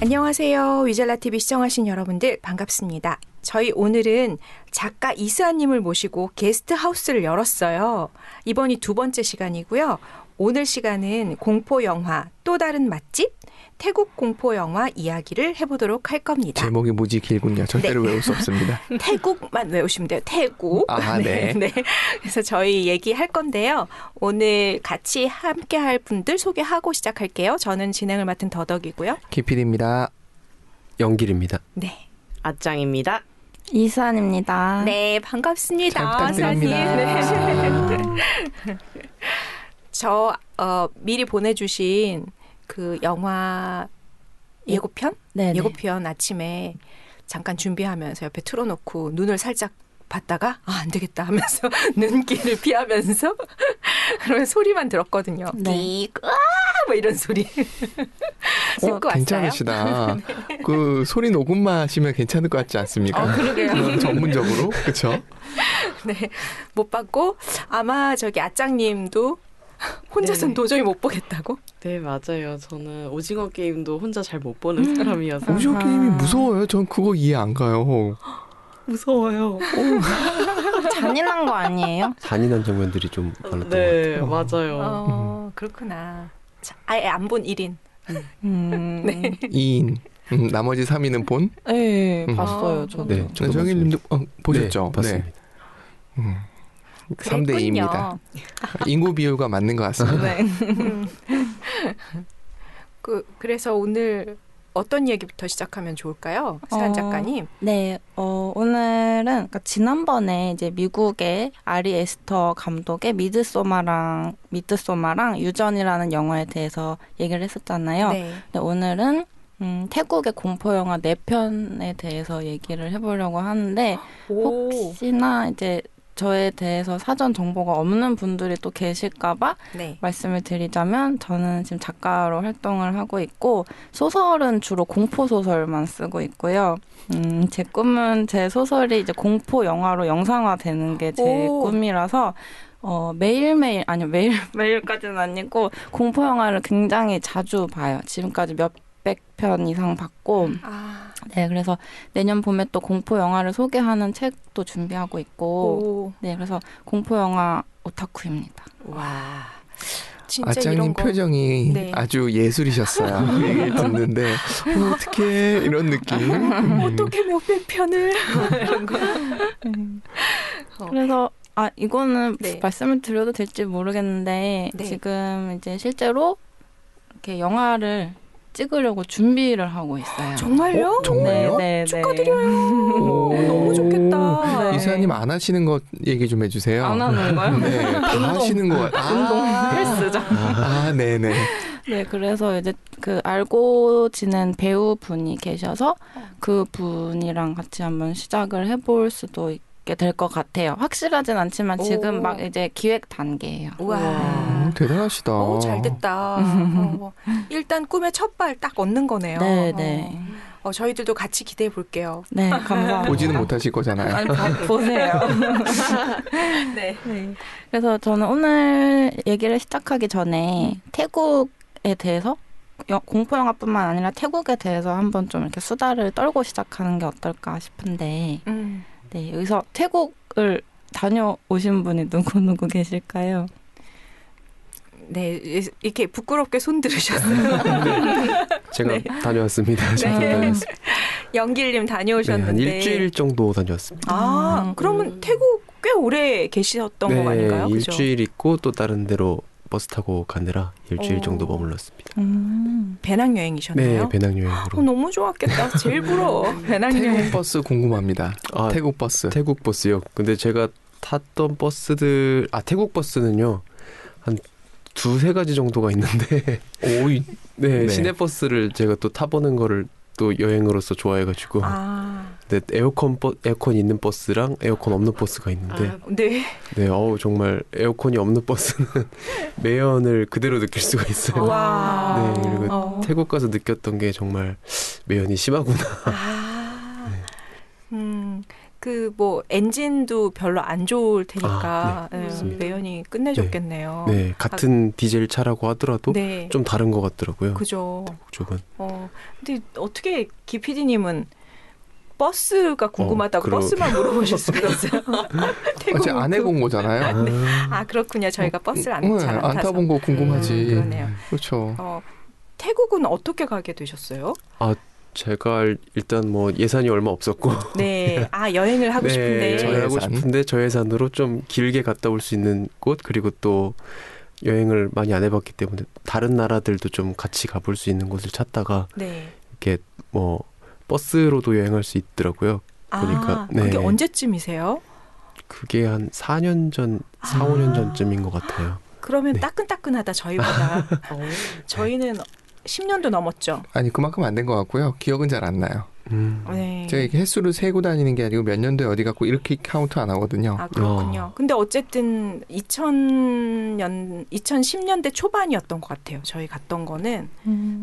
안녕하세요. 위잘라TV 시청하신 여러분들 반갑습니다. 저희 오늘은 작가 이수아님을 모시고 게스트하우스를 열었어요. 이번이 두 번째 시간이고요. 오늘 시간은 공포영화 또 다른 맛집? 태국 공포영화 이야기를 해보도록 할 겁니다. 제목이 무지 길군요. 절대로 외울 수 없습니다. 태국만 외우시면 돼요. 태국. 아, 네. 네. 그래서 저희 얘기할 건데요. 오늘 같이 함께할 분들 소개하고 시작할게요. 저는 진행을 맡은 더덕이고요. 기필입니다. 영길입니다. 네. 아짱입니다. 이수안입니다. 네, 반갑습니다. 잘 부탁드립니다. 네. 저 미리 보내주신 그 영화 예고편? 네네. 예고편 아침에 잠깐 준비하면서 옆에 틀어놓고 눈을 살짝 봤다가 안 되겠다 하면서 눈길을 피하면서 그러면 소리만 들었거든요. 네. 뭐 이런 소리. 듣고 왔어요. 괜찮으시다. 그 소리 녹음만 하시면 괜찮을 것 같지 않습니까? 그러게요. 전문적으로. 그렇죠? 네, 못 봤고 아마 저기 아짱님도 혼자서는 네. 도저히 못 보겠다고? 네, 맞아요. 저는 오징어 게임도 혼자 잘 못 보는 사람이어서 오징어 게임이 무서워요. 전 그거 이해 안 가요. 무서워요. 잔인한 거 아니에요? 잔인한 장면들이 좀 많았던 것 네, 같아요. 맞아요. 그렇구나. 자, 아예 안 본 1인. 네. 2인. 나머지 3인은 본? 네, 음. 봤어요. 저도. 네, 저도 정일님도 보셨죠? 네, 봤습니다. 3대 2입니다. 인구 비율과 맞는 것 같습니다. 네. 그래서 오늘 어떤 얘기부터 시작하면 좋을까요? 수한 작가님. 네, 오늘은 그러니까 지난번에 이제 미국의 아리 에스터 감독의 미드소마랑 유전이라는 영화에 대해서 얘기를 했었잖아요. 네. 근데 오늘은 태국의 공포 영화 4편에 대해서 얘기를 해보려고 하는데 혹시나 이제 저에 대해서 사전 정보가 없는 분들이 또 계실까봐 네. 말씀을 드리자면 저는 지금 작가로 활동을 하고 있고 소설은 주로 공포 소설만 쓰고 있고요. 제 꿈은 제 소설이 이제 공포 영화로 영상화되는 게 제 꿈이라서 매일매일 아니요 매일까지는 아니고 공포 영화를 굉장히 자주 봐요. 지금까지 몇백 편 이상 봤고. 네, 그래서 내년 봄에 또 공포 영화를 소개하는 책도 준비하고 있고, 네, 그래서 공포 영화 오타쿠입니다. 와, 진짜 아짱님 이런 거. 표정이 네. 아주 예술이셨어요. 얘기를 듣는데 어떻게 이런 느낌. 어떻게 몇백 편을 이런 거. 그래서 이거는 네. 말씀을 드려도 될지 모르겠는데 네. 지금 이제 실제로 이렇게 영화를 찍으려고 준비를 하고 있어요. 정말요? 정말요? 네, 축하드려요. 오. 너무 좋겠다. 네. 이사님 안 하시는 것 얘기 좀 해주세요. 안 하는 거요? 네, 다 하시는 거 같아요. 헬스죠. 네네. 네, 그래서 이제 그 알고 지낸 배우분이 계셔서 그 분이랑 같이 한번 시작을 해볼 수도 있게 될 것 같아요. 확실하진 않지만 지금 막 이제 기획 단계예요. 우와. 대단하시다. 오, 잘 됐다. 일단 꿈의 첫 발 딱 얻는 거네요. 네, 네. 저희들도 같이 기대해 볼게요. 네, 감사합니다. 보지는 못하실 거잖아요. 아니, 보세요. 네. 네. 그래서 저는 오늘 얘기를 시작하기 전에 태국에 대해서 공포 영화뿐만 아니라 태국에 대해서 한번 좀 이렇게 수다를 떨고 시작하는 게 어떨까 싶은데, 네, 여기서 태국을 다녀오신 분이 누구 계실까요? 네, 이렇게 부끄럽게 손 들으셨어요. 제가 네. 다녀왔습니다. 제가 네. 다녀왔습니다. 영길님 네, 다녀오셨는데. 한 일주일 정도 다녀왔습니다. 그러면 태국 꽤 오래 계셨던 거 아닌가요? 그죠? 일주일 있고 또 다른 데로 버스 타고 가느라 일주일 정도 머물렀습니다. 배낭여행이셨나요? 네, 배낭여행으로. 너무 좋았겠다. 제일 부러워. 배낭여행. 태국 버스 궁금합니다. 태국 버스. 태국 버스요. 근데 제가 탔던 버스들, 태국 버스는요, 한 두세 가지 정도가 있는데, 네, 시내버스를 제가 또 타보는 거를 또 여행으로서 좋아해가지고. 근데 에어컨 있는 버스랑 에어컨 없는 버스가 있는데. 네. 네, 정말 에어컨이 없는 버스는 매연을 그대로 느낄 수가 있어요. 와. 네, 그리고 태국 가서 느꼈던 게 정말 매연이 심하구나. 그 뭐 엔진도 별로 안 좋을 테니까 네, 맞습니다. 매연이 끝내줬겠네요. 네, 같은 디젤 차라고 하더라도 네. 좀 다른 것 같더라고요. 그죠. 쪽은. 근데 어떻게 기피디님은 버스가 궁금하다고 그러- 버스만 물어보실 수가 있어요? 제가 안 해본 거잖아요. 아 그렇군요. 저희가 버스를 네, 잘 안 안 타서. 타본 거 궁금하지. 그러네요. 그렇죠. 태국은 어떻게 가게 되셨어요? 제가 일단 뭐 예산이 얼마 없었고 네. 아 여행을 하고 싶은데. 저하고 저예산. 싶은데 저예산으로 좀 길게 갔다 올 수 있는 곳 그리고 또 여행을 많이 안 해봤기 때문에 다른 나라들도 좀 같이 가볼 수 있는 곳을 찾다가 네. 이렇게 뭐 버스로도 여행할 수 있더라고요. 보니까, 네. 그게 언제쯤이세요? 그게 한 4년 전, 4, 5년 전쯤인 것 같아요. 그러면 네. 따끈따끈하다 저희보다. 저희는 10년도 넘었죠. 아니 그만큼 안 된 것 같고요. 기억은 잘 안 나요. 네. 제가 이게 횟수를 세고 다니는 게 아니고 몇 년도에 어디 갔고 이렇게 카운트 안 하거든요. 아 그렇군요. 근데 어쨌든 2010년대 초반이었던 것 같아요. 저희 갔던 거는.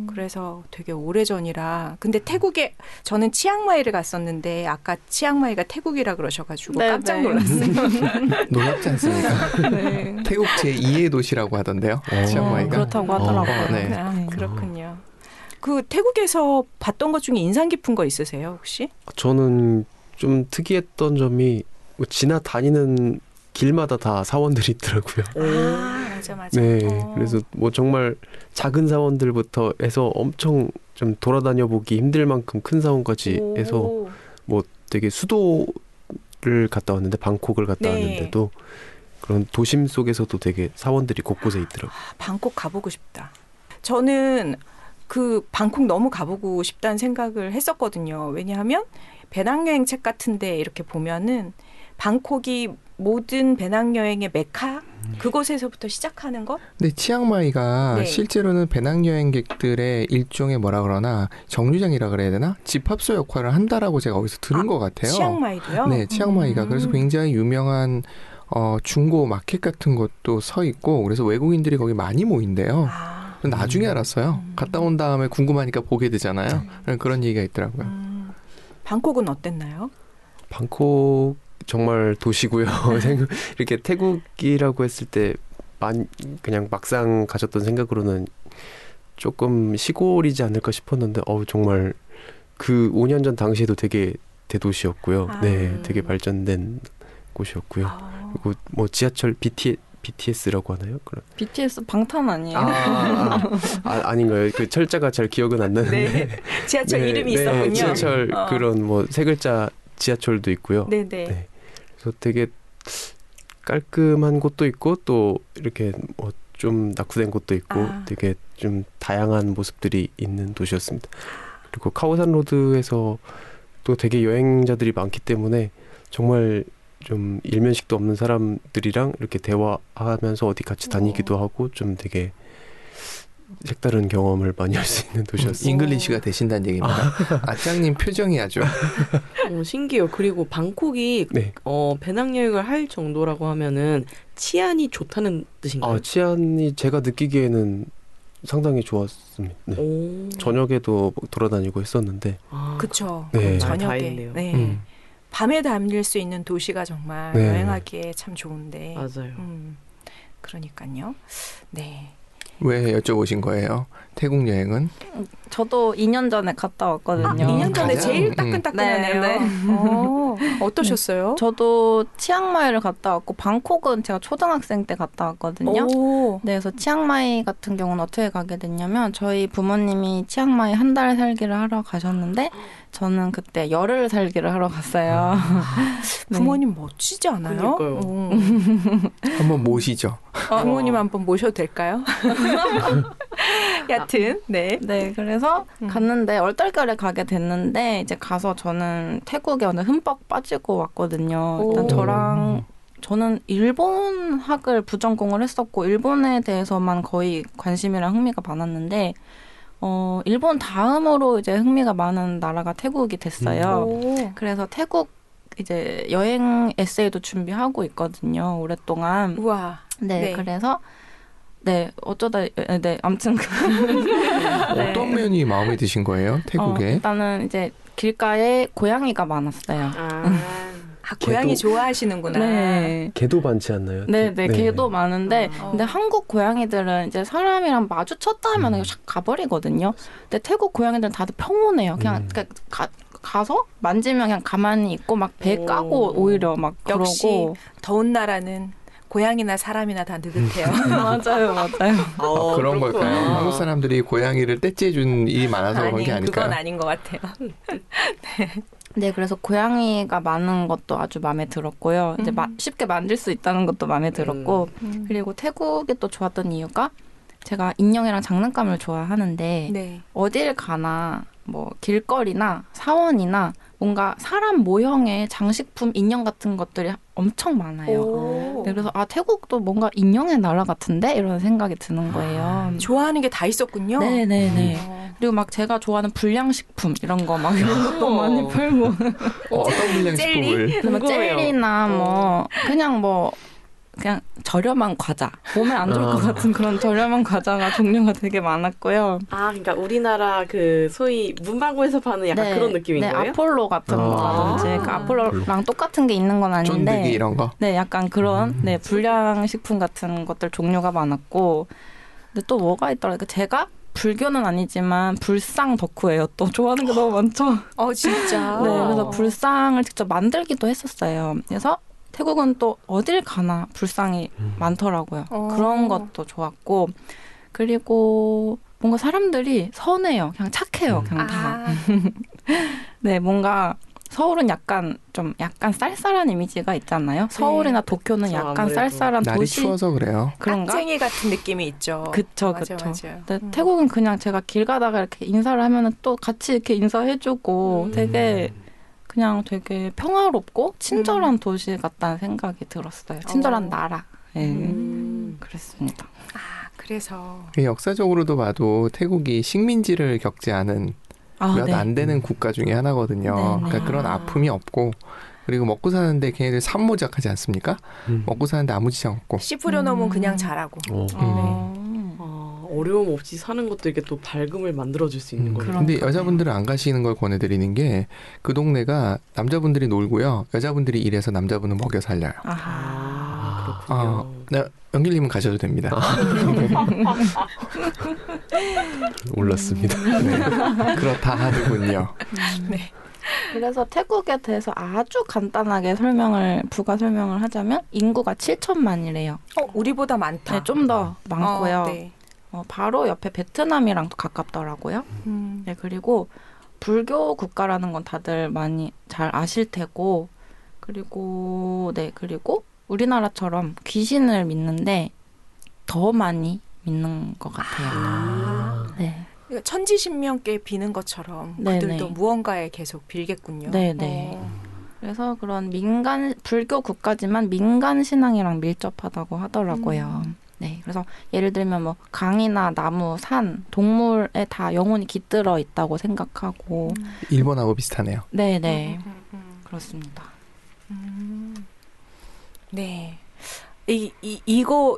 그래서 되게 오래전이라. 근데 태국에 저는 치앙마이를 갔었는데 아까 치앙마이가 태국이라 그러셔가지고 네, 깜짝 네. 놀랐어요. 놀랍지 않습니까? 네. 태국 제2의 도시라고 하던데요. 치앙마이가. 그렇다고 하더라고요. 네. 아, 그렇군요. 그 태국에서 봤던 것 중에 인상 깊은 거 있으세요 혹시? 저는 좀 특이했던 점이 뭐 지나다니는 길마다 다 사원들이 있더라고요. 아 맞아. 네, 그래서 뭐 정말 작은 사원들부터 해서 엄청 좀 돌아다녀 보기 힘들 만큼 큰 사원까지 해서 오. 뭐 되게 수도를 갔다 왔는데 방콕을 갔다 네. 왔는데도 그런 도심 속에서도 되게 사원들이 곳곳에 있더라고요. 방콕 가보고 싶다. 저는 그 방콕 너무 가보고 싶다는 생각을 했었거든요. 왜냐하면 배낭여행 책 같은데 이렇게 보면은 방콕이 모든 배낭여행의 메카 그곳에서부터 시작하는 것. 근데 치앙마이가 네. 실제로는 배낭여행객들의 일종의 뭐라 그러나 정류장이라 그래야 되나? 집합소 역할을 한다라고 제가 어디서 들은 것 같아요. 치앙마이도요? 네, 치앙마이가. 그래서 굉장히 유명한 중고 마켓 같은 것도 서 있고 그래서 외국인들이 거기 많이 모인대요. 나중에 알았어요. 갔다 온 다음에 궁금하니까 보게 되잖아요. 그런 얘기가 있더라고요. 방콕은 어땠나요? 방콕 정말 도시고요. 이렇게 태국이라고 했을 때 그냥 막상 가졌던 생각으로는 조금 시골이지 않을까 싶었는데 정말 그 5년 전 당시에도 되게 대도시였고요. 네, 되게 발전된 곳이었고요. 그리고 뭐 지하철 BTS라고 하나요? 그런. BTS 방탄 아니에요? 아닌가요? 그 철자가 잘 기억은 안 나는데. 네. 지하철 네, 이름이 네, 있었군요. 지하철 그런 뭐 세 글자 지하철도 있고요. 네네. 네. 그래서 되게 깔끔한 곳도 있고 또 이렇게 뭐 좀 낙후된 곳도 있고 되게 좀 다양한 모습들이 있는 도시였습니다. 그리고 카오산 로드에서 또 되게 여행자들이 많기 때문에 정말 좀 일면식도 없는 사람들이랑 이렇게 대화하면서 어디 같이 다니기도 하고 좀 되게 색다른 경험을 많이 할 수 있는 도시였어요. 잉글리시가 되신다는 얘기입니다. 아짱님 표정이 아주. 신기해요. 그리고 방콕이 네. 배낭여행을 할 정도라고 하면은 치안이 좋다는 뜻인가요? 치안이 제가 느끼기에는 상당히 좋았습니다. 네. 오. 저녁에도 돌아다니고 했었는데. 그렇죠. 네. 다 저녁에. 있네요. 네. 밤에 다닐 수 있는 도시가 정말 네. 여행하기에 참 좋은데. 맞아요. 그러니까요. 네. 왜 여쭤보신 거예요? 태국 여행은? 저도 2년 전에 갔다 왔거든요. 2년 전에 가장? 제일 따끈따끈하네요. 네, 어떠셨어요? 저도 치앙마이를 갔다 왔고 방콕은 제가 초등학생 때 갔다 왔거든요. 오. 네, 그래서 치앙마이 같은 경우는 어떻게 가게 됐냐면 저희 부모님이 치앙마이 한 달 살기를 하러 가셨는데 저는 그때 열흘 살기를 하러 갔어요. 네. 부모님 멋지지 않아요? 그러니까요. 한번 모시죠. 부모님 한번 모셔도 될까요? 여튼 네. 네, 그래서 갔는데 얼떨결에 가게 됐는데 이제 가서 저는 태국에 완전 흠뻑 빠지고 왔거든요. 일단 오. 저는 일본학을 부전공을 했었고 일본에 대해서만 거의 관심이랑 흥미가 많았는데 일본 다음으로 이제 흥미가 많은 나라가 태국이 됐어요. 오. 그래서 태국 이제 여행 에세이도 준비하고 있거든요. 오랫동안. 우와. 네, 네. 그래서 네, 어쩌다 네, 아무튼 네. 어떤 면이 마음에 드신 거예요? 태국에? 일단은 이제 길가에 고양이가 많았어요. 고양이 좋아하시는구나. 네. 개도 많지 않나요? 네, 개도 많은데, 어. 근데 한국 고양이들은 이제 사람이랑 마주쳤다 하면 그냥 샥 가버리거든요. 근데 태국 고양이들은 다들 평온해요. 그냥 가서 만지면 그냥 가만히 있고 막 배 오. 까고 오히려 막 역시 그러고. 더운 나라는 고양이나 사람이나 다 느긋해요. 맞아요. 그런 그렇구나. 걸까요? 한국 사람들이 고양이를 떼찌해준 일이 많아서 그런 게 아니, 아닐까요? 그건 아닌 것 같아요. 네, 그래서 고양이가 많은 것도 아주 마음에 들었고요. 이제 쉽게 만질 수 있다는 것도 마음에 들었고, 그리고 태국에 또 좋았던 이유가 제가 인형이랑 장난감을 좋아하는데 네. 어딜 가나 뭐 길거리나 사원이나 뭔가 사람 모형의 장식품 인형 같은 것들이 엄청 많아요. 오. 네, 그래서 태국도 뭔가 인형의 나라 같은데 이런 생각이 드는 거예요. 좋아하는 게 다 있었군요. 네네네. 어. 그리고 막 제가 좋아하는 불량식품 이런 거 막 이런 것도 많이 팔고 어떤 불량식품을 그래서 뭐 궁금해요. 젤리나 뭐 그냥 저렴한 과자 몸에 안 좋을 것 같은 그런 저렴한 과자가 종류가 되게 많았고요. 그러니까 우리나라 그 소위 문방구에서 파는 약간 그런 느낌인 네, 거예요? 아폴로 같은 거라든지 그 아폴로랑 똑같은 게 있는 건 쫀득이 아닌데 이런 거. 네, 약간 그런 불량식품 같은 것들 종류가 많았고 근데 또 뭐가 있더라고요. 제가 불교는 아니지만 불상 덕후예요. 또 좋아하는 게 너무 많죠. 진짜. 네, 그래서 불상을 직접 만들기도 했었어요. 그래서 태국은 또 어딜 가나 불상이 많더라고요. 그런 것도 좋았고 그리고 뭔가 사람들이 선해요. 그냥 착해요. 그냥 다. 네, 뭔가 서울은 약간 쌀쌀한 이미지가 있잖아요. 서울이나 도쿄는 약간 아무래도. 쌀쌀한 날이 도시 추워서 그래요. 그런가? 깍쟁이 같은 느낌이 있죠. 그쵸. 맞아요. 근데 태국은 그냥 제가 길 가다가 이렇게 인사를 하면은 또 같이 이렇게 인사해주고 되게 평화롭고 친절한 도시 같다는 생각이 들었어요. 친절한 나라. 네. 그랬습니다. 그래서 역사적으로도 봐도 태국이 식민지를 겪지 않은 몇 안 되는 국가 중에 하나거든요. 네, 그러니까 그런 아픔이 없고 그리고 먹고 사는데 걔네들 산모작하지 않습니까? 먹고 사는데 아무 지장 없고. 씹으려 놓으면 그냥 잘하고. 어려움 없이 사는 것도 이게 또 밝음을 만들어줄 수 있는 거예요. 근데 여자분들은 안 가시는 걸 권해드리는 게 그 동네가 남자분들이 놀고요. 여자분들이 일해서 남자분은 먹여 살려요. 그렇군요. 네, 연길님은 가셔도 됩니다. 몰랐습니다. 네, 그렇다 하더군요. 네. 그래서 태국에 대해서 아주 간단하게 부가 설명을 하자면 인구가 7천만이래요. 우리보다 많다. 네, 좀 더 많고요. 네. 바로 옆에 베트남이랑 또 가깝더라고요. 네, 그리고 불교 국가라는 건 다들 많이 잘 아실 테고, 그리고 우리나라처럼 귀신을 믿는데 더 많이 믿는 것 같아요. 네. 천지신명께 비는 것처럼 네네. 그들도 무언가에 계속 빌겠군요. 네네. 그래서 그런 불교 국가지만 민간 신앙이랑 밀접하다고 하더라고요. 네, 그래서 예를 들면 뭐 강이나 나무, 산, 동물에 다 영혼이 깃들어 있다고 생각하고. 일본하고 비슷하네요. 네네. 그렇습니다. 네.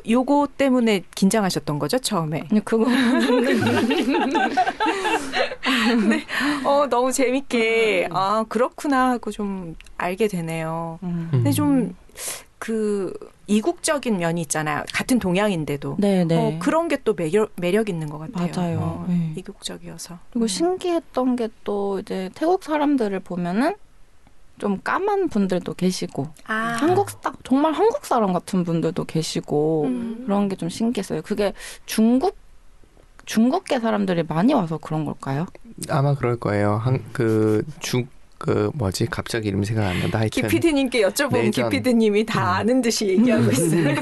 요거 때문에 긴장하셨던 거죠, 처음에? 그거. 네. 너무 재밌게, 그렇구나 하고 좀 알게 되네요. 근데 좀, 이국적인 면이 있잖아요. 같은 동양인데도. 네네. 그런 게 또 매력 있는 것 같아요. 맞아요. 네. 이국적이어서. 그리고 신기했던 게 또 이제 태국 사람들을 보면은 좀 까만 분들도 계시고, 정말 한국 사람 같은 분들도 계시고, 그런 게 좀 신기했어요. 그게 중국계 사람들이 많이 와서 그런 걸까요? 아마 그럴 거예요. 갑자기 이름이 생각 안 난다. 하여튼 기피드님께 여쭤보면 내전. 기피드님이 다 아는 듯이 얘기하고 있어요.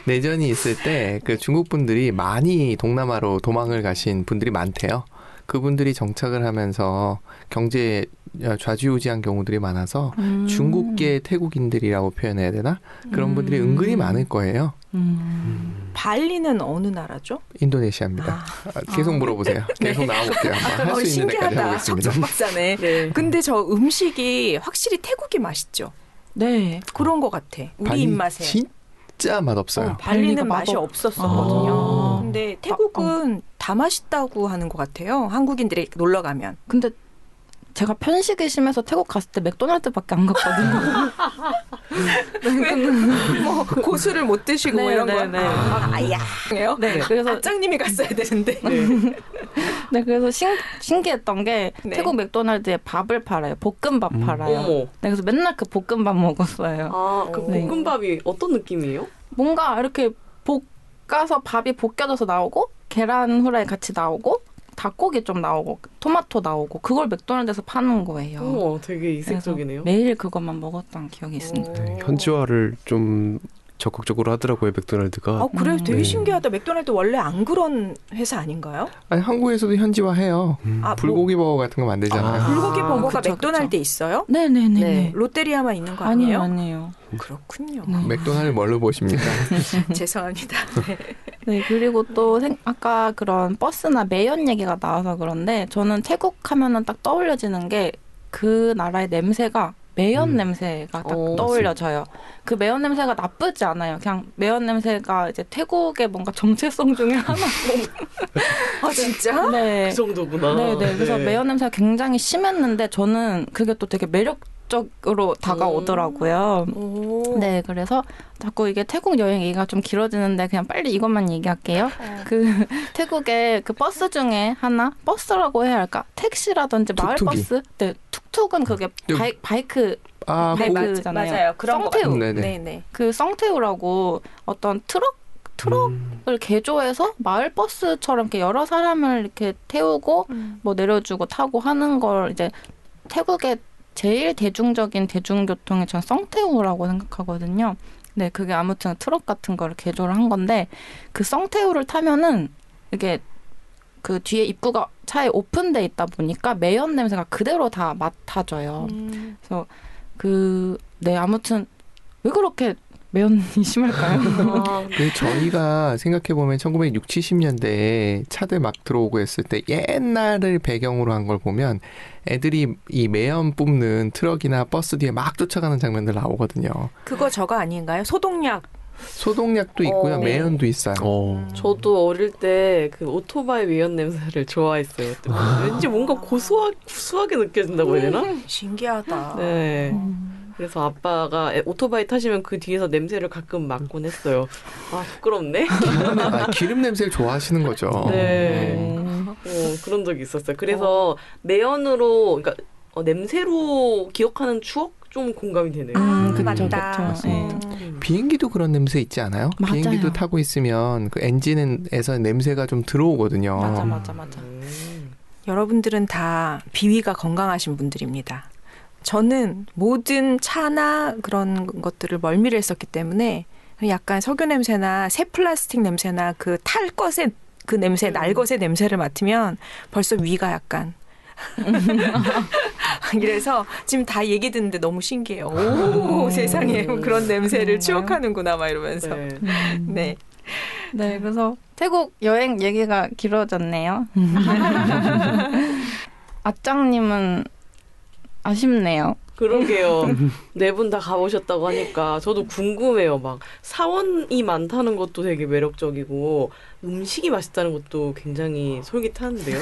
내전이 있을 때 그 중국 분들이 많이 동남아로 도망을 가신 분들이 많대요. 그분들이 정착을 하면서 경제 좌지우지한 경우들이 많아서 중국계 태국인들이라고 표현해야 되나? 그런 분들이 은근히 많을 거예요. 발리는 어느 나라죠? 인도네시아입니다. 계속 물어보세요. 계속 나와볼게요. 할 수 있는 데까지 신기하다. 해보겠습니다. 척척박사네. 네. 근데 저 음식이 확실히 태국이 맛있죠? 네. 그런 것 같아. 우리 발리 입맛에. 진짜 맛없어요. 발리는 발리가 맛이 없었었거든요. 근데 태국은 다 맛있다고 하는 것 같아요. 한국인들이 놀러 가면. 근데 제가 편식이 심해서 태국 갔을 때 맥도날드밖에 안 갔거든요. 뭐 고수를 못 드시고 뭐 이런 거. 네. 아야요. 네, 그래서 아짱님이 갔어야 되는데. 네, 그래서 신기했던 게 네. 태국 맥도날드에 밥을 팔아요. 볶음밥 팔아요. 어머. 네, 그래서 맨날 그 볶음밥 먹었어요. 아, 그 네. 볶음밥이 어떤 느낌이에요? 뭔가 이렇게 볶아서 밥이 볶여져서 나오고 계란 후라이 같이 나오고 닭고기 좀 나오고 토마토 나오고 그걸 맥도날드에서 파는 거예요. 어머, 되게 그래서 이색적이네요. 매일 그것만 먹었던 기억이 있습니다. 네, 현지화를 좀 적극적으로 하더라고요 맥도날드가. 아, 그래요? 되게 네. 신기하다. 맥도날드 원래 안 그런 회사 아닌가요? 아니 한국에서도 현지화해요. 아, 불고기 버거 같은 거 만들잖아요. 불고기 아, 버거가 그쵸, 맥도날드에 있어요? 네네네. 네. 롯데리아만 있는 거 아니에요, 아니에요? 아니에요. 그렇군요. 네. 맥도날드 뭘로 보십니까? 죄송합니다. 네. 네, 그리고 또 아까 그런 버스나 매연 얘기가 나와서 그런데 저는 태국 하면은 딱 떠올려지는 게 그 나라의 냄새가 매연 냄새가 딱 떠올려져요. 그 매연 냄새가 나쁘지 않아요. 그냥 매연 냄새가 이제 태국의 뭔가 정체성 중에 하나고. 아, 진짜? 네. 그 정도구나. 네네. 그래서 네. 매연 냄새가 굉장히 심했는데 저는 그게 또 되게 매력적으로 다가오더라고요. 오. 네, 그래서 자꾸 이게 태국 여행 얘기가 좀 길어지는데 그냥 빨리 이것만 얘기할게요. 그 태국의 그 버스 중에 하나, 버스라고 해야 할까? 택시라든지 마을 툭툭이. 버스? 네, 툭툭은 그게 바이크 아, 네, 그- 바이크잖아요. 맞아요. 그런 거 성태우. 같아요. 네네. 네네. 그 썽태우라고 어떤 트럭을 개조해서 마을 버스처럼 이렇게 여러 사람을 이렇게 태우고 뭐 내려주고 타고 하는 걸 이제 태국의 제일 대중적인 대중교통이 전 썽태우라고 생각하거든요. 네, 그게 아무튼 트럭 같은 거를 개조를 한 건데 그 썽태우를 타면은 이게 그 뒤에 입구가 차에 오픈돼 있다 보니까 매연 냄새가 그대로 다 맡아져요. 그래서 네, 아무튼 왜 그렇게 매연이 심할까요? 아, 그 저희가 생각해보면 1960, 70년대에 차들 막 들어오고 했을 때 옛날을 배경으로 한 걸 보면 애들이 이 매연 뿜는 트럭이나 버스 뒤에 막 쫓아가는 장면들 나오거든요. 그거 저거 아닌가요? 소독약. 소독약도 있고요. 네. 매연도 있어요. 저도 어릴 때 그 오토바이 매연 냄새를 좋아했어요. 왠지 뭔가 구수하게 느껴진다고 해야 되나? 신기하다. 네. 그래서 아빠가 오토바이 타시면 그 뒤에서 냄새를 가끔 맡곤 했어요. 아, 부끄럽네. 기름 냄새를 좋아하시는 거죠. 네. 그런 적이 있었어요. 그래서 매연으로, 그러니까 냄새로 기억하는 추억? 좀 공감이 되네요. 그쵸, 맞다. 그쵸. 네. 비행기도 그런 냄새 있지 않아요? 맞아요. 비행기도 타고 있으면 그 엔진에서 냄새가 좀 들어오거든요. 맞아. 여러분들은 다 비위가 건강하신 분들입니다. 저는 모든 차나 그런 것들을 멀미를 했었기 때문에 약간 석유 냄새나 새 플라스틱 냄새나 그 탈 것의 그 냄새, 날 것의 냄새를 맡으면 벌써 위가 약간 그래서 지금 다 얘기 듣는데 너무 신기해요. 오, 세상에 그런 냄새를 추억하는구나 막 이러면서. 네. 네. 네, 그래서 태국 여행 얘기가 길어졌네요. 아짱님은 아쉽네요. 그러게요. 네 분 다 가보셨다고 하니까 저도 궁금해요. 막 사원이 많다는 것도 되게 매력적이고 음식이 맛있다는 것도 굉장히 솔깃한데요.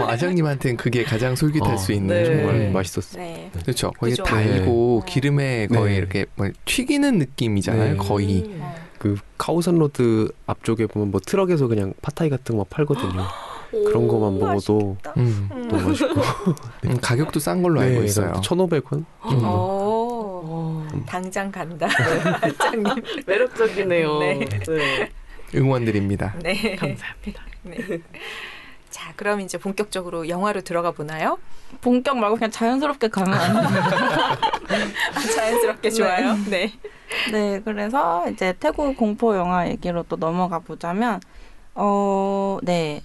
아장님한테는 그게 가장 솔깃할 수 있는 네. 정말 맛있었어요. 네. 그렇죠. 거의 그죠. 달고 기름에 거의 네. 이렇게 뭐 튀기는 느낌이잖아요. 네. 거의. 그 카오산 로드 앞쪽에 보면 뭐 트럭에서 그냥 팟타이 같은 거 팔거든요. 그런 거만 먹어도 너무 맛있고. 가격도 싼 걸로 알고 있어요. 1,500원? 당장 간다. 아짱님. 매력적이네요. 네. 네. 응원드립니다. 네. 감사합니다. 네. 자, 그럼 이제 본격적으로 영화로 들어가 보나요? 본격 말고 그냥 자연스럽게 가면 안 돼요. 자연스럽게 좋아요. 네. 네, 그래서 이제 태국 공포 영화 얘기로 또 넘어가 보자면, 네.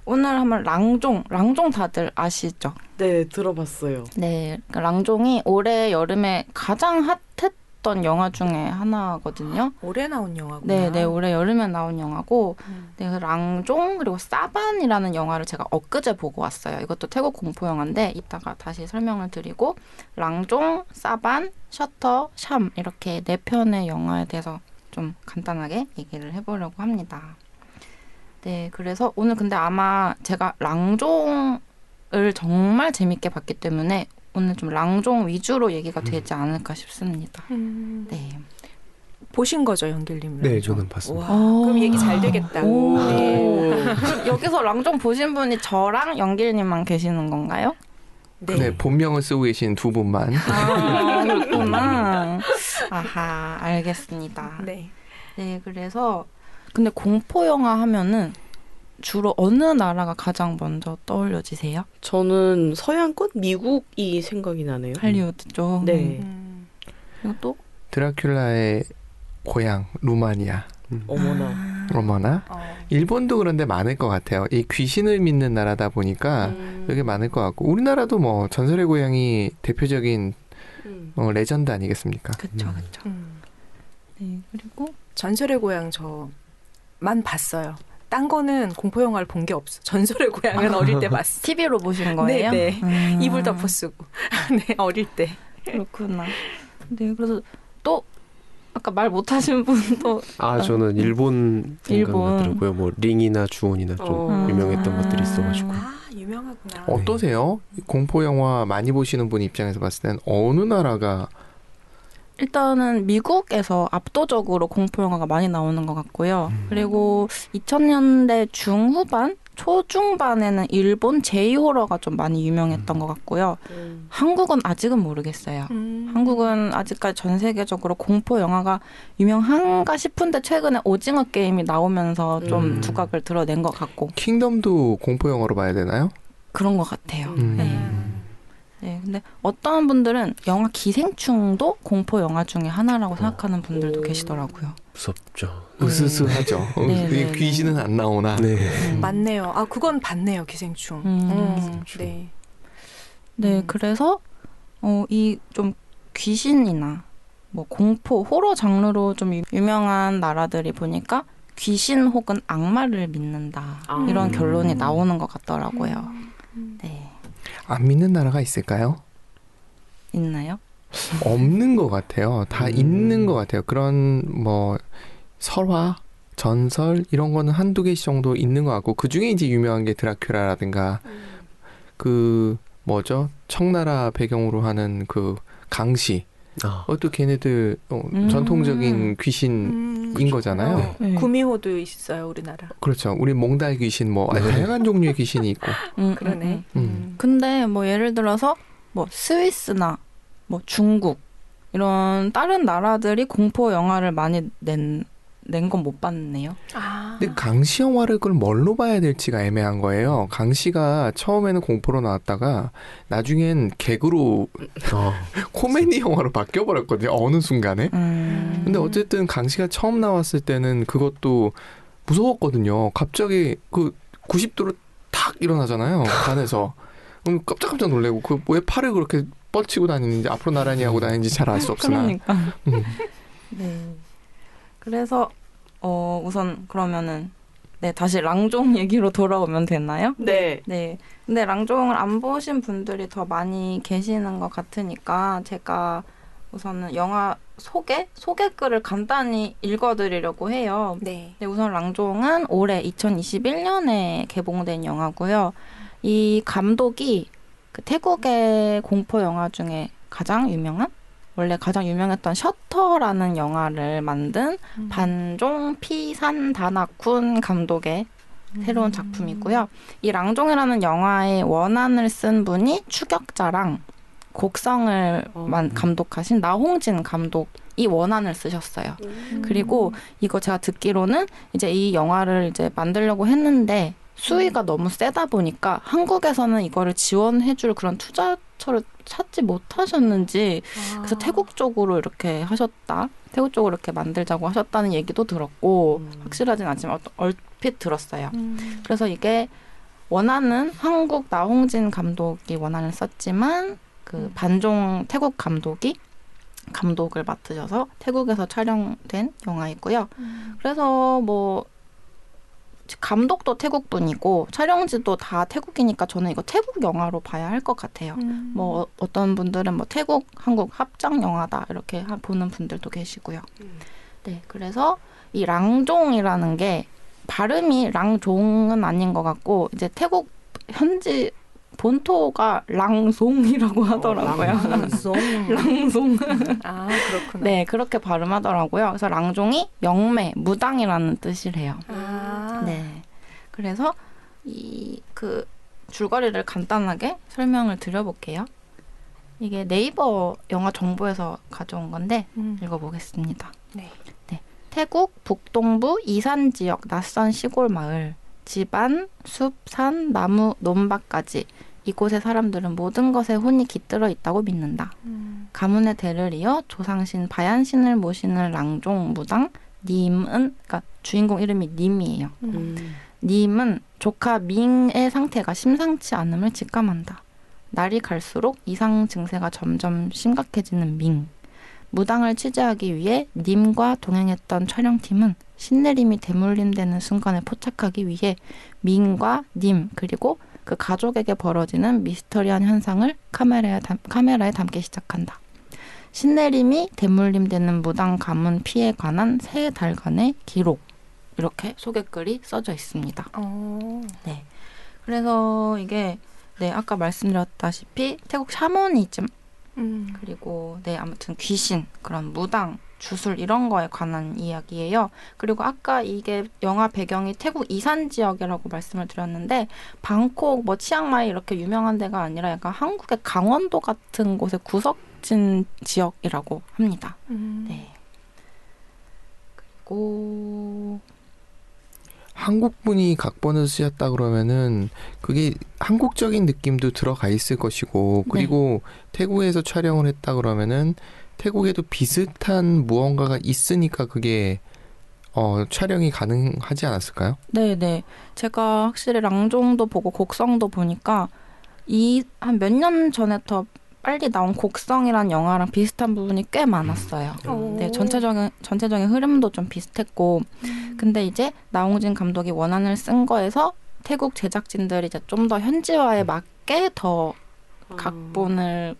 오늘 한번 랑종 다들 아시죠? 네, 들어봤어요. 네, 그러니까 랑종이 올해 여름에 가장 핫했던 영화 중에 하나거든요. 올해 나온 영화구나. 네, 올해 여름에 나온 영화고, 네, 그래서 랑종 그리고 사반이라는 영화를 제가 엊그제 보고 왔어요. 이것도 태국 공포 영화인데 이따가 다시 설명을 드리고, 랑종, 사반, 셔터, 샴 이렇게 4편의 영화에 대해서 좀 간단하게 얘기를 해보려고 합니다. 네, 그래서 오늘 근데 아마 제가 랑종을 정말 재밌게 봤기 때문에 오늘 좀 랑종 위주로 얘기가 되지 않을까 싶습니다. 네. 보신 거죠, 연길님? 네, 저는 봤습니다. 그럼 얘기 잘 되겠다. 네. 여기서 랑종 보신 분이 저랑 연길님만 계시는 건가요? 네, 본명을 쓰고 계신 두 분만. 아, 그렇구나. 아하, 알겠습니다. 네. 네, 그래서 근데 공포 영화 하면은 주로 어느 나라가 가장 먼저 떠올려지세요? 저는 서양권 미국이 생각이 나네요. 할리우드 쪽. 네. 그리고 또 드라큘라의 고향 루마니아. 어머나. 어머나. 일본도 그런데 많을 것 같아요. 이 귀신을 믿는 나라다 보니까 여기 많을 것 같고 우리나라도 뭐 전설의 고향이 대표적인 레전드 아니겠습니까? 그쵸. 네, 그리고 전설의 고향 저만 봤어요. 딴 거는 공포 영화를 본 게 없어. 전설의 고향은 어릴 때 봤어. TV로 보신 거예요? 네. 이불 덮어 쓰고. 네, 어릴 때. 그렇구나. 네, 그래서 또 아까 말 못하신 분도 저는 일본 일본. 생각나더라고요. 뭐 링이나 주온이나 좀 유명했던 것들이 있어가지고. 유명하구나. 어떠세요? 공포 영화 많이 보시는 분 입장에서 봤을 땐 어느 나라가 일단은 미국에서 압도적으로 공포 영화가 많이 나오는 것 같고요. 그리고 2000년대 중후반, 초중반에는 일본 J-호러가 좀 많이 유명했던 것 같고요. 한국은 아직은 모르겠어요. 한국은 아직까지 전 세계적으로 공포 영화가 유명한가 싶은데 최근에 오징어 게임이 나오면서 좀 두각을 드러낸 것 같고 킹덤도 공포 영화로 봐야 되나요? 그런 것 같아요. 네, 근데 어떤 분들은 영화 기생충도 공포 영화 중에 하나라고 생각하는 분들도 계시더라고요. 무섭죠. 으스스하죠. 네, 그게 네, 귀신은 안 나오나. 네. 맞네요. 그건 봤네요, 기생충. 네. 네, 그래서 이 좀 귀신이나 뭐 공포, 호러 장르로 좀 유명한 나라들이 보니까 귀신 혹은 악마를 믿는다 이런 결론이 나오는 것 같더라고요. 네, 안 믿는 나라가 있을까요? 있나요? 없는 것 같아요. 다 있는 것 같아요. 그런 뭐 설화, 전설 이런 거는 한두 개씩 정도 있는 것 같고 그 중에 이제 유명한 게 드라큘라라든가 그 뭐죠? 청나라 배경으로 하는 그 강시. 그것도 걔네들 전통적인 귀신인 거잖아요. 네. 구미호도 있어요, 우리나라. 그렇죠. 우리 몽달 귀신 뭐 다양한 종류의 귀신이 있고. 그러네. 근데 뭐 예를 들어서 뭐 스위스나 뭐 중국 이런 다른 나라들이 공포 영화를 많이 낸 건 못 봤네요. 근데 강시 영화를 그걸 뭘로 봐야 될지가 애매한 거예요. 강시가 처음에는 공포로 나왔다가 나중엔 개그로 코미디 영화로 바뀌어버렸거든요. 어느 순간에. 근데 어쨌든 강시가 처음 나왔을 때는 그것도 무서웠거든요. 갑자기 그 90도로 탁 일어나잖아요. 반에서. 깜짝깜짝 놀래고 그 왜 팔을 그렇게 뻗치고 다니는지 앞으로 나란히 하고 다니는지 잘 알 수 없으나. 그러니까. 네. 그래서 우선 그러면은 다시 랑종 얘기로 돌아오면 되나요? 네. 네. 근데 랑종을 안 보신 분들이 더 많이 계시는 것 같으니까 제가 우선은 영화 소개글을 간단히 읽어드리려고 해요. 네. 네, 우선 랑종은 올해 2021년에 개봉된 영화고요. 이 감독이 그 태국의 공포 영화 중에 원래 가장 유명했던 셔터라는 영화를 만든 반종 피산다나쿤 감독의 새로운 작품이고요. 이 랑종이라는 영화의 원안을 쓴 분이 추격자랑 곡성을 감독하신 나홍진 감독이 원안을 쓰셨어요. 그리고 이거 제가 듣기로는 이제 이 영화를 이제 만들려고 했는데 수위가 너무 세다 보니까 한국에서는 이거를 지원해줄 그런 투자처를 찾지 못하셨는지 그래서 태국 쪽으로 이렇게 태국 쪽으로 이렇게 만들자고 하셨다는 얘기도 들었고 확실하진 않지만 얼핏 들었어요. 그래서 이게 원안은 한국 나홍진 감독이 원안을 썼지만 그 반종 태국 감독이 감독을 맡으셔서 태국에서 촬영된 영화이고요. 그래서 뭐 감독도 태국 분이고 촬영지도 다 태국이니까 저는 이거 태국 영화로 봐야 할 것 같아요. 뭐 어떤 분들은 뭐 태국, 한국 합작 영화다 이렇게 보는 분들도 계시고요. 네, 그래서 이 랑종이라는 게 발음이 랑종은 아닌 것 같고 이제 태국 현지 본토가 랑송이라고 하더라고요. 랑송. 랑송. 아, 그렇구나. 네, 그렇게 발음하더라고요. 그래서 랑종이 영매, 무당이라는 뜻이래요. 아. 네. 그래서 그 줄거리를 간단하게 설명을 드려볼게요. 이게 네이버 영화 정보에서 가져온 건데 읽어보겠습니다. 네. 태국 북동부 이산 지역 낯선 시골 마을. 집안, 숲, 산, 나무, 논밭까지 이곳의 사람들은 모든 것에 혼이 깃들어 있다고 믿는다. 가문의 대를 이어 조상신 바얀신을 모시는 랑종 무당 님은, 그러니까 주인공 이름이 님이에요. 님은 조카 밍의 상태가 심상치 않음을 직감한다. 날이 갈수록 이상 증세가 점점 심각해지는 밍. 무당을 취재하기 위해 님과 동행했던 촬영팀은 신내림이 대물림되는 순간에 포착하기 위해 밍과 님 그리고 그 가족에게 벌어지는 미스터리한 현상을 카메라에 담기 시작한다. 신내림이 대물림되는 무당 가문 피해에 관한 3달간의 기록. 이렇게 소개글이 써져 있습니다. 네. 그래서 이게 네, 아까 말씀드렸다시피 태국 샤머니즘 그리고 네, 아무튼 귀신, 그런 무당, 주술 이런 거에 관한 이야기예요. 그리고 아까 이게 영화 배경이 태국 이산 지역이라고 말씀을 드렸는데 방콕, 뭐 치앙마이 이렇게 유명한 데가 아니라 약간 한국의 강원도 같은 곳에 구석진 지역이라고 합니다. 네. 그리고 한국 분이 각본을 쓰셨다 그러면은 그게 한국적인 느낌도 들어가 있을 것이고, 그리고 태국에서 촬영을 했다 그러면은 태국에도 비슷한 무언가가 있으니까 그게 촬영이 가능하지 않았을까요? 네네. 제가 확실히 랑종도 보고 곡성도 보니까 한 몇 년 전에 더 빨리 나온 곡성이란 영화랑 비슷한 부분이 꽤 많았어요. 네, 전체적인 흐름도 좀 비슷했고, 근데 이제 나홍진 감독이 원안을 쓴 거에서 태국 제작진들이 이제 좀 더 현지화에 맞게 더 각본을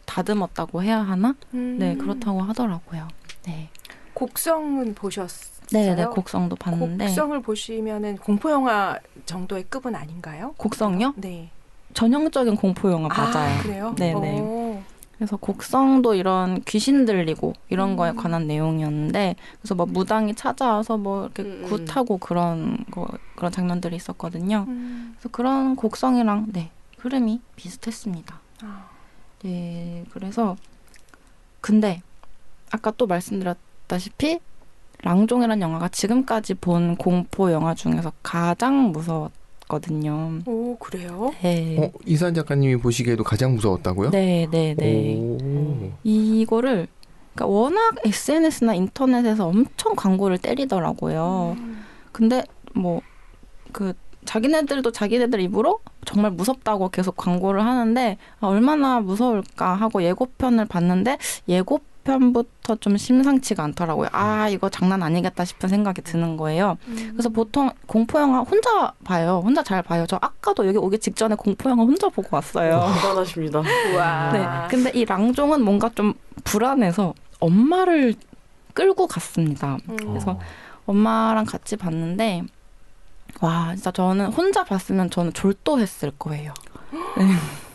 다듬었다고 해야 하나? 네, 그렇다고 하더라고요. 네. 곡성은 보셨어요? 네, 곡성도 봤는데. 곡성을 보시면은 공포 영화 정도의 급은 아닌가요? 곡성요? 네. 전형적인 공포 영화 맞아요. 그래요? 네네. 그래서 곡성도 이런 귀신 들리고 이런 거에 관한 내용이었는데, 그래서 뭐 무당이 찾아와서 뭐 이렇게 굿하고 그런 장면들이 있었거든요. 그래서 그런 곡성이랑 네, 흐름이 비슷했습니다. 네, 그래서 근데 아까 또 말씀드렸다시피 랑종이라는 영화가 지금까지 본 공포 영화 중에서 가장 무서웠거든요. 오, 그래요? 네. 이산 작가님이 보시기에도 가장 무서웠다고요? 네. 이거를 그러니까 워낙 SNS나 인터넷에서 엄청 광고를 때리더라고요. 근데 뭐 그 자기네들도 자기네들 입으로 정말 무섭다고 계속 광고를 하는데 얼마나 무서울까 하고 예고편을 봤는데 예고편부터 좀 심상치가 않더라고요. 이거 장난 아니겠다 싶은 생각이 드는 거예요. 그래서 보통 공포영화 혼자 봐요. 혼자 잘 봐요. 저 아까도 여기 오기 직전에 공포영화 혼자 보고 왔어요. 대단하십니다. 와. 네. 근데 이 랑종은 뭔가 좀 불안해서 엄마를 끌고 갔습니다. 그래서 엄마랑 같이 봤는데 와, 진짜 저는 혼자 봤으면 저는 졸도했을 거예요. 네.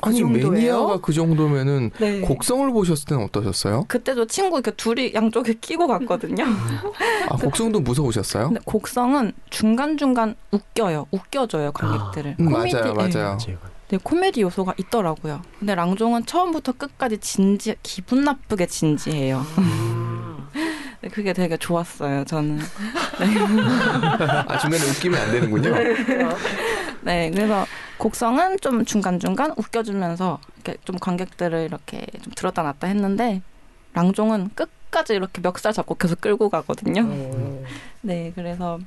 아니, 정도예요? 매니아가 그 정도면은 네. 곡성을 보셨을 때는 어떠셨어요? 그때도 친구 이렇게 둘이 양쪽에 끼고 갔거든요. 곡성도 무서우셨어요? 근데 곡성은 중간중간 웃겨줘요, 관객들을. 맞아요. 네, 코미디 요소가 있더라고요. 근데 랑종은 처음부터 끝까지 기분 나쁘게 진지해요. 네, 그게 되게 좋았어요, 저는. 네. 중간에 웃기면 안 되는군요. 네, 그래서 곡성은 좀 중간중간 웃겨주면서 이렇게 좀 관객들을 이렇게 좀 들었다 놨다 했는데, 랑종은 끝까지 이렇게 멱살 잡고 계속 끌고 가거든요. 네, 그래서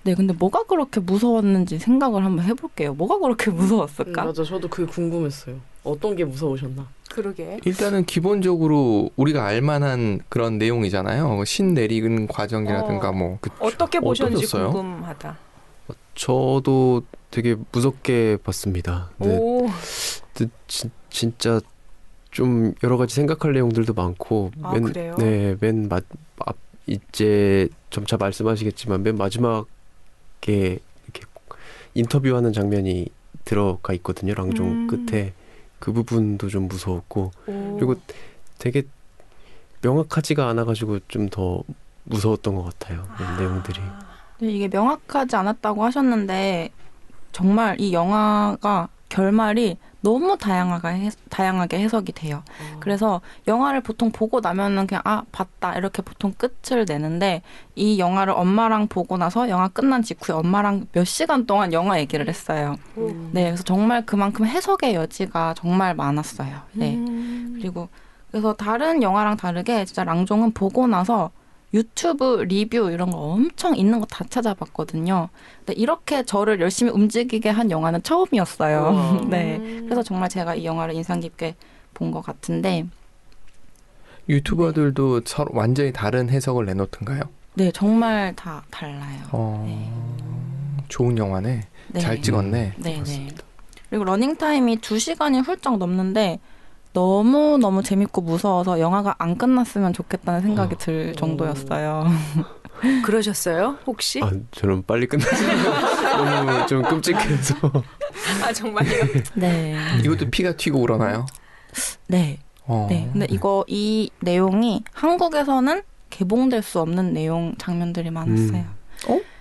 네, 근데 뭐가 그렇게 무서웠는지 생각을 한번 해볼게요. 뭐가 그렇게 무서웠을까? 맞아, 저도 그게 궁금했어요. 어떤 게 무서우셨나? 그러게. 일단은 기본적으로 우리가 알만한 그런 내용이잖아요. 신 내리는 과정이라든가 뭐. 어떻게 보셨는지 어떠셨어요? 궁금하다. 저도 되게 무섭게 봤습니다. 네. 오. 진짜 좀 여러 가지 생각할 내용들도 많고 그래요? 네, 이제 점차 말씀하시겠지만 맨 마지막에 이렇게 인터뷰하는 장면이 들어가 있거든요. 랑종 끝에 그 부분도 좀 무서웠고 그리고 되게 명확하지가 않아가지고 좀 더 무서웠던 것 같아요. 이런 내용들이. 이게 명확하지 않았다고 하셨는데 정말 이 영화가 결말이 너무 다양하게 해석이 돼요. 그래서 영화를 보통 보고 나면은 그냥 봤다 이렇게 보통 끝을 내는데 이 영화를 엄마랑 보고 나서 영화 끝난 직후에 엄마랑 몇 시간 동안 영화 얘기를 했어요. 네, 그래서 정말 그만큼 해석의 여지가 정말 많았어요. 네, 그리고 그래서 다른 영화랑 다르게 진짜 랑종은 보고 나서 유튜브 리뷰 이런 거 엄청 있는 거 다 찾아봤거든요. 근데 이렇게 저를 열심히 움직이게 한 영화는 처음이었어요. 네. 그래서 정말 제가 이 영화를 인상 깊게 본 것 같은데. 유튜버들도 서로 완전히 다른 해석을 내놓던가요? 네, 정말 다 달라요. 네. 좋은 영화네. 네. 잘 찍었네. 네, 네. 그리고 러닝타임이 2시간이 훌쩍 넘는데 너무너무 재밌고 무서워서 영화가 안 끝났으면 좋겠다는 생각이 들 정도였어요. 그러셨어요? 혹시? 저는 빨리 끝나서 너무 좀 끔찍해서. 정말요? 네. 이것도 피가 튀고 그러나요? 네. 네. 근데 이 내용이 한국에서는 개봉될 수 없는 내용 장면들이 많았어요.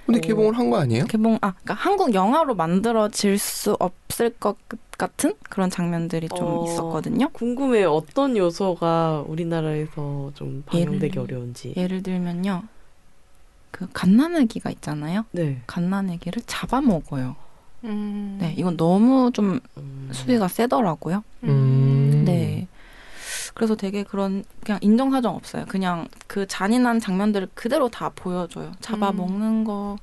근데 개봉을 한 거 아니에요? 그러니까 한국 영화로 만들어질 수 없을 것 같은 그런 장면들이 좀 있었거든요. 궁금해요. 어떤 요소가 우리나라에서 좀 반영되기 어려운지. 예를 들면요. 그 갓난아기가 있잖아요. 네. 갓난아기를 잡아먹어요. 네, 이건 너무 좀 수위가 세더라고요. 네. 그래서 되게 그냥 인정사정 없어요. 그냥 그 잔인한 장면들을 그대로 다 보여줘요. 잡아먹는 거.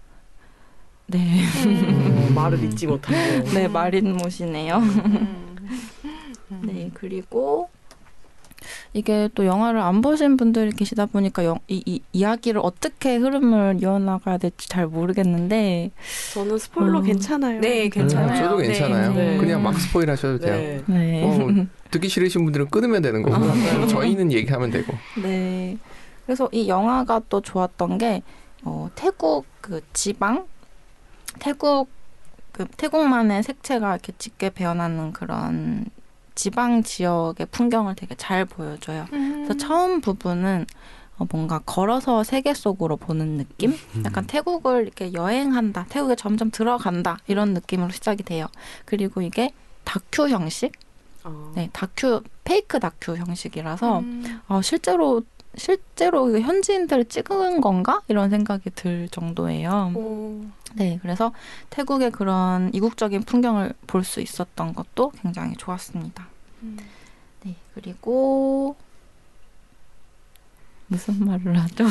네. 말을 잊지 못하고. 네, 마린못이네요. 네, 그리고 이게 또 영화를 안 보신 분들이 계시다 보니까 이 이야기를 어떻게 흐름을 이어나가야 될지 잘 모르겠는데 저는 스포일러 괜찮아요. 네, 괜찮아요. 저도 괜찮아요. 네. 그냥 막 스포일 하셔도 돼요. 네. 듣기 싫으신 분들은 끊으면 되는 거고 저희는 얘기하면 되고. 네. 그래서 이 영화가 또 좋았던 게 태국 그 지방 태국만의 색채가 이렇게 짙게 배어나는 그런 지방 지역의 풍경을 되게 잘 보여줘요. 그래서 처음 부분은 뭔가 걸어서 세계 속으로 보는 느낌? 약간 태국을 이렇게 여행한다, 태국에 점점 들어간다 이런 느낌으로 시작이 돼요. 그리고 이게 다큐 형식? 네, 페이크 다큐 형식이라서 실제로 현지인들을 찍은 건가? 이런 생각이 들 정도예요. 네, 그래서 태국의 그런 이국적인 풍경을 볼 수 있었던 것도 굉장히 좋았습니다. 네, 그리고 무슨 말을 하죠?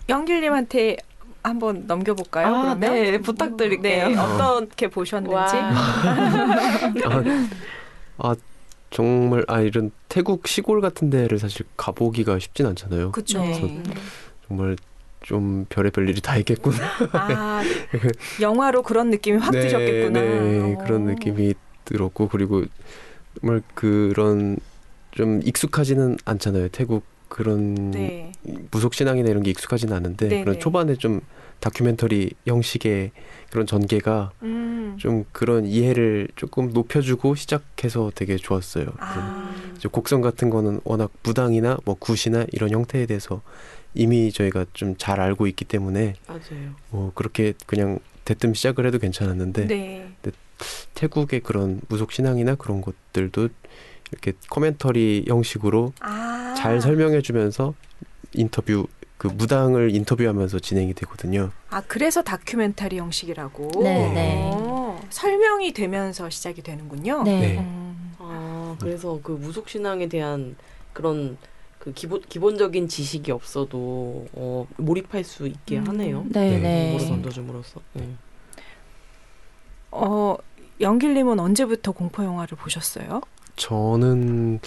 영길님한테 한번 넘겨볼까요? 그러면? 네, 부탁드릴게요. 네, 어떻게 보셨는지. 정말 이런 태국 시골 같은 데를 사실 가보기가 쉽진 않잖아요. 그렇죠. 네. 정말 좀 별의별 일이 다 있겠구나. 영화로 그런 느낌이 확 드셨겠구나. 네, 그런 느낌이 들었고 그리고 정말 그런 좀 익숙하지는 않잖아요. 태국 그런 무속 신앙이나 이런 게 익숙하지는 않은데 그런 초반에 좀 다큐멘터리 형식의 그런 전개가 좀 그런 이해를 조금 높여주고 시작해서 되게 좋았어요. 이제 곡선 같은 거는 워낙 무당이나 뭐 굿이나 이런 형태에 대해서 이미 저희가 좀 잘 알고 있기 때문에 맞아요. 그렇게 그냥 대뜸 시작을 해도 괜찮았는데 근데 태국의 그런 무속 신앙이나 그런 것들도 이렇게 코멘터리 형식으로 잘 설명해주면서 인터뷰 그 무당을 인터뷰하면서 진행이 되거든요. 그래서 다큐멘터리 형식이라고. 네. 설명이 되면서 시작이 되는군요. 네. 그래서 그 무속 신앙에 대한 그런 그 기본적인 지식이 없어도 몰입할 수 있게 하네요. 네. 공부를 던져줌으로써. 영길님은 언제부터 공포 영화를 보셨어요? 저는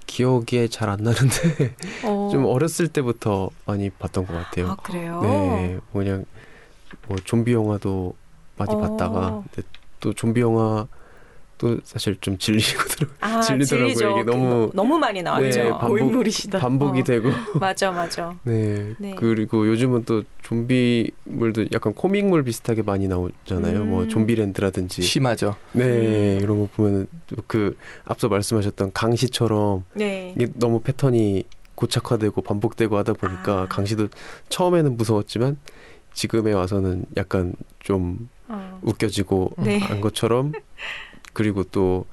기억이 잘 안 나는데 좀 어렸을 때부터 많이 봤던 것 같아요. 그래요? 네, 그냥 뭐 좀비 영화도 많이 봤다가 근데 또 좀비 영화 또 사실 좀 질리더라고요. 질리죠. 이게 너무 많이 나왔죠. 네, 고인물이시다. 반복이 되고. 맞아. 네. 네. 그리고 요즘은 또 좀비물도 약간 코믹물 비슷하게 많이 나오잖아요. 뭐 좀비랜드라든지. 심하죠. 네, 이런 거 보면은 그 앞서 말씀하셨던 강시처럼 네. 이게 너무 패턴이 고착화되고 반복되고 하다 보니까 강시도 처음에는 무서웠지만 지금에 와서는 약간 좀 웃겨지고 네. 한 것처럼. 그리고 또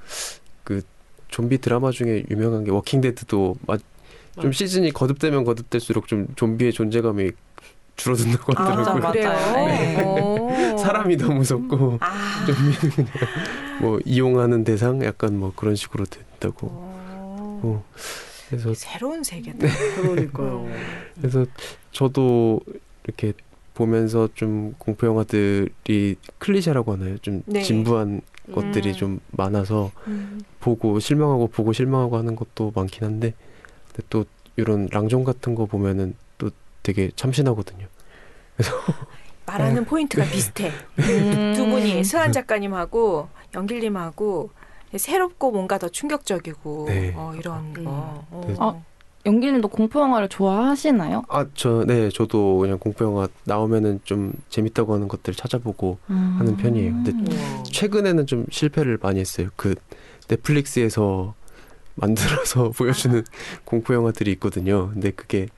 그 좀비 드라마 중에 유명한 게 워킹데드도 좀 시즌이 거듭되면 거듭될수록 좀 좀비의 존재감이 줄어든다고 하더라고요. 맞아요. 네. 사람이 더 무섭고 좀비는 그냥 뭐 이용하는 대상 약간 뭐 그런 식으로 된다고. 그래서 새로운 세계다. 그러니까요. 그래서 저도 이렇게 보면서 좀 공포 영화들이 클리셰라고 하나요? 좀 네. 진부한 것들이 좀 많아서 보고 실망하고 하는 것도 많긴 한데 근데 또 이런 랑종 같은 거 보면은 또 되게 참신하거든요. 그래서 말하는 포인트가 비슷해. 두 분이 스한 작가님하고 연길님하고 새롭고 뭔가 더 충격적이고 네. 이런 거. 연기님도 공포 영화를 좋아하시나요? 저도 그냥 공포 영화 나오면은 좀 재밌다고 하는 것들 찾아보고 하는 편이에요. 근데 최근에는 좀 실패를 많이 했어요. 그 넷플릭스에서 만들어서 보여주는 공포 영화들이 있거든요. 근데 그게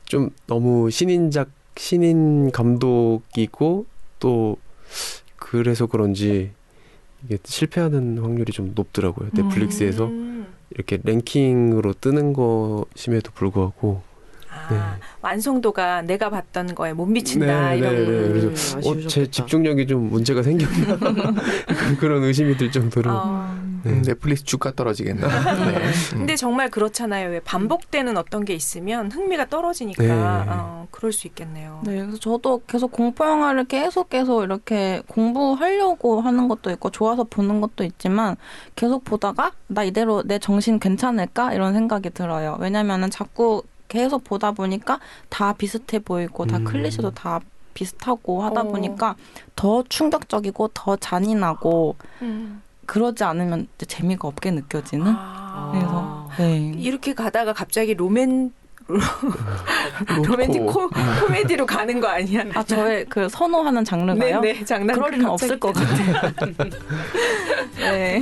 좀 너무 신인 감독이고 또 그래서 그런지 이게 실패하는 확률이 좀 높더라고요. 넷플릭스에서 이렇게 랭킹으로 뜨는 것임에도 불구하고 완성도가 내가 봤던 거에 못 미친다 이런. 그래서 제 집중력이 좀 문제가 생겼나 그런 의심이 들 정도로 넷플릭스 주가 떨어지겠네. 네. 근데 정말 그렇잖아요. 왜 반복되는 어떤 게 있으면 흥미가 떨어지니까 그럴 수 있겠네요. 네, 그래서 저도 계속 공포 영화를 계속 이렇게 공부하려고 하는 것도 있고 좋아서 보는 것도 있지만 계속 보다가 나 이대로 내 정신 괜찮을까 이런 생각이 들어요. 왜냐면은 자꾸 계속 보다 보니까 다 비슷해 보이고 다 클리셰도 다 비슷하고 하다 보니까 더 충격적이고 더 잔인하고 그러지 않으면 이제 재미가 없게 느껴지는. 그래서 이렇게 가다가 갑자기 로맨틱 코미디로 가는 거 아니야? 저의 그 선호하는 장르가요? 네, 장난. 그럴 리는 없을 것 같아요. 네.